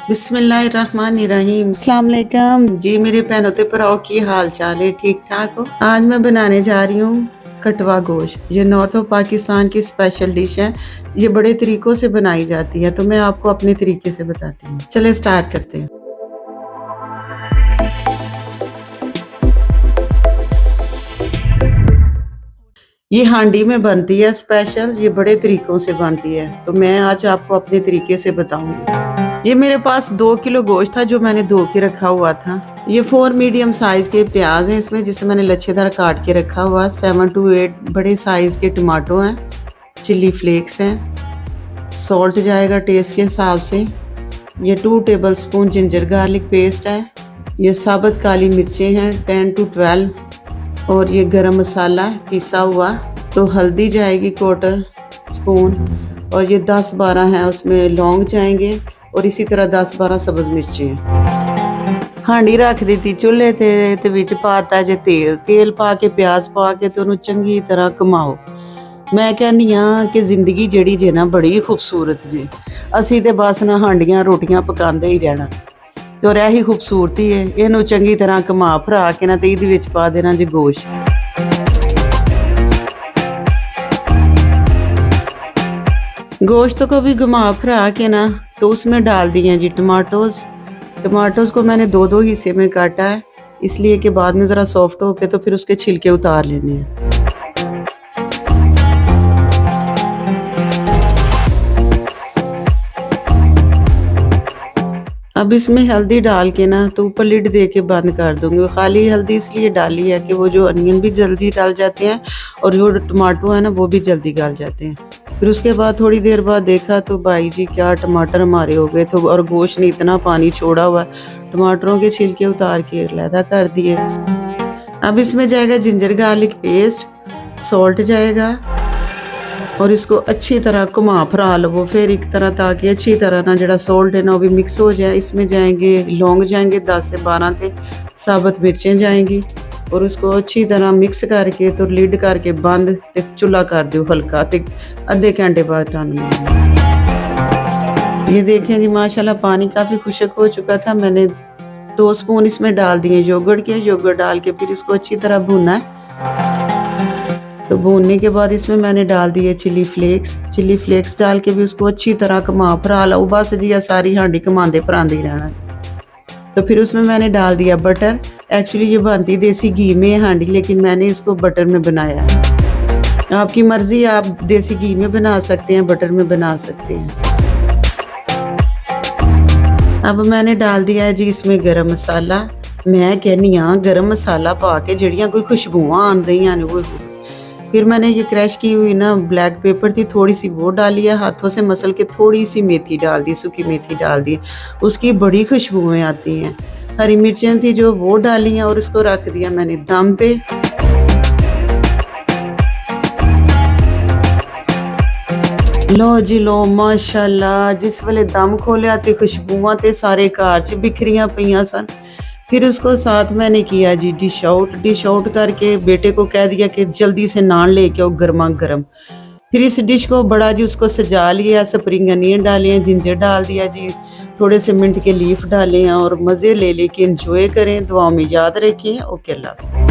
बिस्मिल्लाहिर्रहमानिर्रहीम। अस्सलाम वालेकुम जी मेरे बहनों ते भराओ की हाल चाल है, ठीक ठाक हो। आज मैं बनाने जा रही हूँ कटवा गोश्त। ये नॉर्थ ऑफ पाकिस्तान की स्पेशल डिश है। ये बड़े तरीकों से बनाई जाती है, तो मैं आपको अपने तरीके से बताती हूँ। चले स्टार्ट करते हैं। ये हांडी में बनती है स्पेशल, ये बड़े तरीकों से बनती है, तो मैं आज आपको अपने तरीके से बताऊंगी। ये मेरे पास 2 किलो गोश्त था जो मैंने धो के रखा हुआ था। ये 4 मीडियम साइज के प्याज हैं इसमें, जिसे मैंने लच्छेदार काट के रखा हुआ। 7 to 8 बड़े साइज के टमाटो हैं। चिली फ्लेक्स हैं। सॉल्ट जाएगा टेस्ट के हिसाब से। ये 2 table spoon ginger garlic paste है। ये साबुत काली मिर्चें हैं 10 to 12। और ये गरम मसाला है पिसा हुआ। तो हल्दी जाएगी 1/4 स्पून। और ये 10-12 हैं उसमें लौंग जाएंगे। और इसी तरह 10-12 सब्ज मिर्चें। हांडी रख दी चूल्हे ते विच पाता जे तेल पा के प्याज पा के तो चंगी तरह घुमाओ। मैं कहनी हाँ कि जिंदगी जड़ी जे ना बड़ी खूबसूरत जे। असी ते बस ना हांडियां रोटियां पकांदे ही रहना, तो रही खूबसूरती है। इनू चंगी तरह घुमा फरा के ना ते इहदे विच पा देना जे गोश्त। गोश्त को भी घुमा फरा के ना तो उसमें डाल दिए जी टमाटोज को मैंने 2-2 हिस्से में काटा है, इसलिए कि बाद में ज़रा सॉफ्ट हो के तो फिर उसके छिलके उतार लेने हैं। अब इसमें हल्दी डाल के ना तो ऊपर लिड दे के बंद कर दूंगी। खाली हल्दी इसलिए डाली है कि वो जो अनियन भी जल्दी गल जाते हैं और जो टमाटो है ना वो भी जल्दी गल जाते हैं। फिर उसके बाद थोड़ी देर बाद देखा तो भाई जी क्या टमाटर हमारे हो गए। तो और गोश्त ने इतना पानी छोड़ा हुआ, टमाटरों के छिलके उतार के अलहदा कर दिए। अब इसमें जाएगा जिंजर गार्लिक पेस्ट, सॉल्ट जाएगा और इसको अच्छी तरह घुमा फरा लो फिर एक तरह, ताकि अच्छी तरह ना जड़ा सॉल्ट है ना वो भी मिक्स हो जाए। इसमें जाएंगे लौंग जाएंगे 10 से 12 ते साबुत मिर्चें जाएंगी। और उसको अच्छी तरह मिक्स करके तो लिड करके बंद ते चूल्हा कर दो हल्का ते आधे घंटे बाद टन। ये देखें जी माशाल्लाह पानी काफ़ी खुश्क हो चुका था। मैंने 2 स्पून इसमें डाल दिए योगर्ट डाल के फिर इसको अच्छी तरह भूनना है। तो भूनने के बाद इसमें मैंने डाल दिए चिली फ्लेक्स डाल के भी उसको अच्छी तरह घुमा फरा लो। बस जी या सारी हांडी घुमाते फरांदे ही रहना। तो फिर उसमें मैंने डाल दिया बटर। एक्चुअली ये बनती देसी घी में है हांडी, लेकिन मैंने इसको बटर में बनाया है। आपकी मर्जी, आप देसी घी में बना सकते हैं, बटर में बना सकते हैं। अब मैंने डाल दिया है जी इसमें गरम मसाला। मैं कहनी हाँ गरम मसाला पा के जड़ियाँ कोई खुशबुआं आंदियां ने वो। फिर मैंने ये क्रश की हुई ना ब्लैक पेपर थी, थोड़ी सी वो डाली है, हाथों से मसल के थोड़ी सी मेथी डाल दी, सूखी मेथी डाल दी। उसकी बड़ी खुशबुएं आती हैं। हरी मिर्चें थी जो वो डाली हैं और इसको रख दिया मैंने दम पे। लो जी लो माशाल्लाह, जिस वेले दम खोलिया ते खुशबुआं ते सारे घर च बिखरियां पईयां सन। फिर उसको साथ मैंने किया जी डिश आउट करके बेटे को कह दिया कि जल्दी से नान लेके आओ गर्मा गर्म। फिर इस डिश को बड़ा जी उसको सजा लिया, स्प्रिंग अनियन डाले हैं, जिंजर डाल दिया जी, थोड़े से मिंट के लीफ डाले हैं और मज़े ले लेके एंजॉय करें। दुआओं में याद रखें। ओके अल्लाह हाफ़िज़।